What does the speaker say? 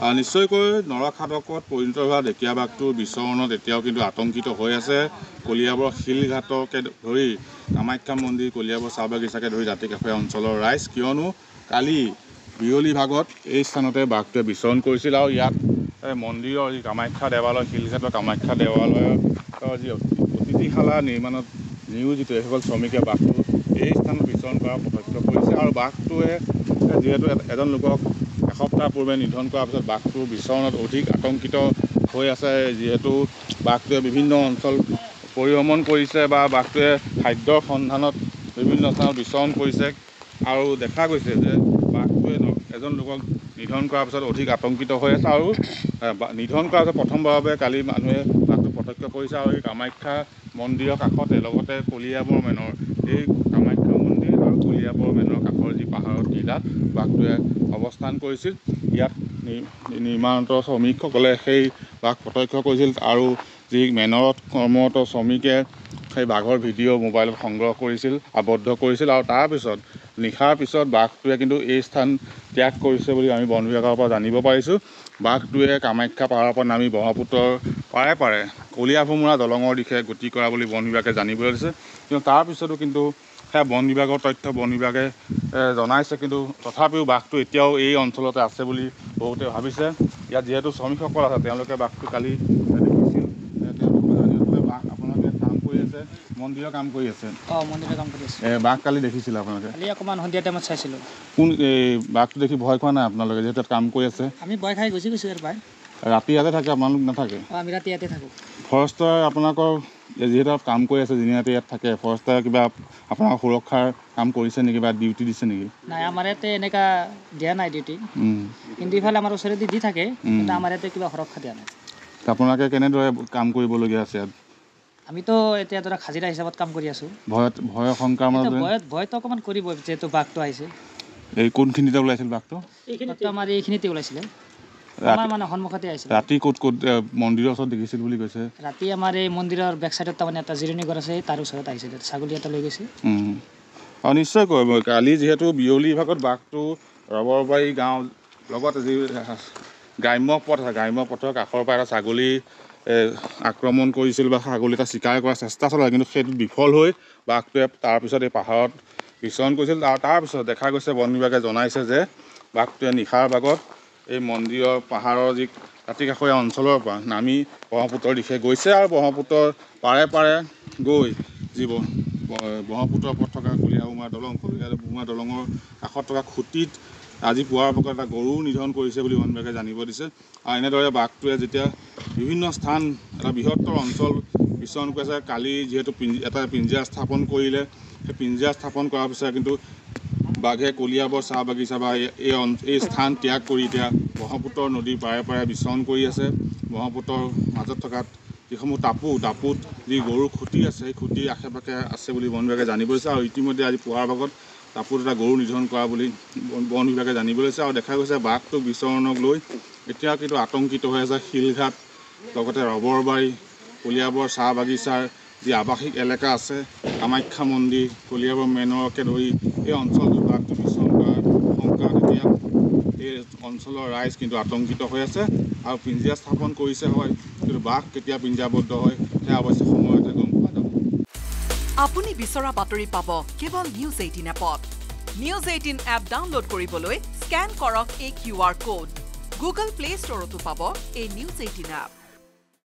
নিশ্চয়কৈ নৰখাদকত পৰিণত হোৱা ঢেকীয়া বাঘটোৰ বিচৰণত এতিয়াও কিন্তু আতংকিত হৈ আছে কলিয়াবৰ শিলঘাটকে ধৰি কামাখ্যা মন্দিৰ কলিয়াবৰ চাহ বাগিচাকে ধৰি দাঁতিকাষৰীয়া অঞ্চলৰ ৰাইজ কিয়নো কালি বিয়লি ভাগত এই স্থানতে বাঘটোৱে বিচৰণ কৰিছিল আৰু ইয়াত মন্দিৰৰ যি কামাখ্যা দেৱালয় শিলঘাটৰ কামাখ্যা দেৱালয়ৰ যি অতিথিশালা নিৰ্মাণত নিয়োজিত এইসকল শ্ৰমিকে বাঘটো এই স্থানত বিচৰণ কৰা প্ৰত্যক্ষ কৰিছে আৰু বাঘটোৱে যিহেতু এজন লোকক এসপ্তাহ পূৰ্বে নিধন কৰাৰ পিছত বাঘটোৰ বিচৰণত অধিক আতংকিত হৈ আছে যিহেতু বাঘটোৱে বিভিন্ন অঞ্চল পৰিভ্ৰমণ কৰিছে বা বাঘটোৱে খাদ্যৰ সন্ধানত বিভিন্ন স্থানত বিচৰণ কৰিছে আৰু দেখা গৈছে যে বাঘটোৱে এজন লোকক নিধন কৰাৰ পিছত অধিক আতংকিত হৈ আছে আৰু নিধন কৰাৰ পিছত প্ৰথমবাৰৰ বাবে কালি মানুহে বাঘটো প্ৰত্যক্ষ কৰিছে আৰু এই কামাখ্যা মন্দিৰৰ কাষতে লগতে কলিয়াবৰ মেনৰ এই কামাখ্যা মন্দিৰ আৰু কলিয়াবৰ মেনৰ কাষৰ যি পাহাৰৰ টিলাত বাঘটোৱে অৱস্থান কৰিছিল ইয়াত নিৰ্মাণৰত শ্ৰমিকসকলে সেই বাঘ প্ৰত্যক্ষ কৰিছিল আৰু যি মেনৰত কৰ্মৰত শ্ৰমিকে সেই বাঘৰ ভিডিঅ' মোবাইলত সংগ্ৰহ কৰিছিল আবদ্ধ কৰিছিল আৰু তাৰপিছত নিশাৰ পিছত বাঘটোৱে কিন্তু এই স্থান ত্যাগ কৰিছে বুলি আমি বন বিভাগৰ পৰা জানিব পাৰিছোঁ বাঘটোৱে কামাখ্যা পাহাৰৰ পৰা নামি ব্ৰহ্মপুত্ৰৰ পাৰে পাৰে কলীয়া ভোমোৰা দলঙৰ দিশে গতি কৰা বুলি বন বিভাগে জানিবলৈ দিছে কিন্তু তাৰপিছতো কিন্তু সেয়া বন বিভাগৰ তথ্য বন বিভাগে জনাইছে কিন্তু তথাপিও বাঘটো এতিয়াও এই অঞ্চলতে আছে বুলি বহুতে ভাবিছে ইয়াত যিহেতু শ্ৰমিকসকল আছে তেওঁলোকে বাঘটো কালি দেখিছিল তেওঁলোকে বাঘ আপোনালোকে কাম কৰি আছে মন্দিৰৰ কাম কৰি আছে মন্দিৰৰ কাম কৰি আছে বাঘ কালি দেখিছিল আপোনালোকে কালি অকণমান সন্ধিয়া টাইমত চাইছিলোঁ কোন এই বাঘটো দেখি ভয় খোৱা নাই আপোনালোকে যিহেতু কাম কৰি আছে আমি ভয় খাই গুচি গৈছোঁ ইয়াৰ ৰাতি ইয়াতে থাকে আপোনালোক নাথাকে আমি ৰাতি ইয়াতে থাকোঁ ফৰেষ্টৰ আপোনালোকৰ যিহেতু কাম কৰি আছে যিনি ৰাতি ইয়াত থাকে ফৰেষ্টৰ কিবা আপোনাৰ সুৰক্ষাৰ কাম কৰিছে নেকি বা ডিউটি দিছে নেকি নাই আমাৰ ইয়াতে এনেকুৱা দিয়া নাই ডিউটি কিন্তু ইফালে আমাৰ ওচৰেদি দি থাকে কিন্তু আমাৰ ইয়াতে কিবা সুৰক্ষা দিয়া নাই আপোনালোকে কেনেদৰে কাম কৰিবলগীয়া আছে ইয়াত আমিতো এতিয়া ধৰক হাজিৰা হিচাপত কাম কৰি আছোঁ ভয় শংকাৰ মাজত ভয়তো অকণমান কৰিব যিহেতু বাঘটো আহিছে এই কোনখিনিতে ওলাইছিল বাঘটো এইখিনিতে আমাৰ এইখিনিতে ওলাইছিলে আমাৰ মানে সন্মুখতে আহিছিল ৰাতি ক'ত মন্দিৰৰ ওচৰত দেখিছিল বুলি কৈছে ৰাতি আমাৰ এই মন্দিৰৰ বেক চাইডত তাৰমানে এটা জিৰণি ঘৰ আছে তাৰ ওচৰত আহিছিল ছাগলী এটা লৈ গৈছে আৰু নিশ্চয় কৰিব কালি যিহেতু বিয়লি ভাগত বাঘটো ৰবৰবাৰী গাঁও লগত যি গ্ৰাম্য পথ আছে গ্ৰাম্য পথৰ কাষৰ পৰা এটা ছাগলী আক্ৰমণ কৰিছিল বা ছাগলী এটা চিকাৰ কৰাৰ চেষ্টা চলায় কিন্তু সেইটো বিফল হৈ বাঘটোৱে তাৰপিছত এই পাহাৰত বিচৰণ কৰিছিল আৰু তাৰপিছত দেখা গৈছে বন বিভাগে জনাইছে যে বাঘটোৱে নিশাৰ ভাগত এই মন্দিৰৰ পাহাৰৰ যি দাঁতিকাষৰীয়া অঞ্চলৰ পৰা নামি ব্ৰহ্মপুত্ৰৰ দিশে গৈছে আৰু ব্ৰহ্মপুত্ৰৰ পাৰে পাৰে গৈ যি ব্ৰহ্মপুত্ৰৰ ওপৰত থকা কলীয়া ভোমোৰা দলঙৰ কাষত থকা খুঁটিত আজি পুৱাৰ ভাগত এটা গৰু নিধন কৰিছে বুলি বন বিভাগে জানিব দিছে আৰু এনেদৰে বাঘটোৱে যেতিয়া বিভিন্ন স্থান এটা বৃহত্তৰ অঞ্চল বিচৰণ কৰিছে কালি যিহেতু এটা পিঞ্জৰা স্থাপন কৰিলে সেই পিঞ্জৰা স্থাপন কৰাৰ পিছত কিন্তু বাঘে কলিয়াবৰ চাহ বাগিচা বা এই স্থান ত্যাগ কৰি এতিয়া ব্ৰহ্মপুত্ৰ নদীৰ পাৰে পাৰে বিচৰণ কৰি আছে ব্ৰহ্মপুত্ৰৰ মাজত থকা যিসমূহ টাপুত যি গৰুৰ খুঁটি আছে সেই খুঁটিৰ আশে পাশে আছে বুলি বন বিভাগে জানিব দিছে আৰু ইতিমধ্যে আজি পুৱাৰ ভাগত টাপুত এটা গৰু নিধন কৰা বুলি বন বিভাগে জানিব লৈছে আৰু দেখা গৈছে বাঘটোক বিচৰণক লৈ এতিয়া কিন্তু আতংকিত হৈ আছে শিলঘাট লগতে ৰবৰবাৰী কলিয়াবৰ চাহ বাগিচাৰ যি আৱাসিক এলেকা আছে কামাখ্যা মন্দিৰ কলিয়াবৰ মেনৰকে ধৰি এই অঞ্চলটোত বাঘটো বিচৰণ কৰাৰ শংকাত এতিয়া এই অঞ্চলৰ ৰাইজ কিন্তু আতংকিত হৈ আছে আৰু পিঞ্জৰা স্থাপন কৰিছে হয় কিন্তু বাঘ কেতিয়া পিঞ্জৰাবদ্ধ হয় সেয়া অৱশ্যে সময়তে গম পোৱা যাব আপুনি বিচৰা বাতৰি পাব কেৱল নিউজ 18 এপত নিউজ 18 এপ ডাউনলোড কৰিবলৈ স্কেন কৰক এই QR কোড গুগল প্লে ষ্টৰতো পাব এই নিউজ 18 এপ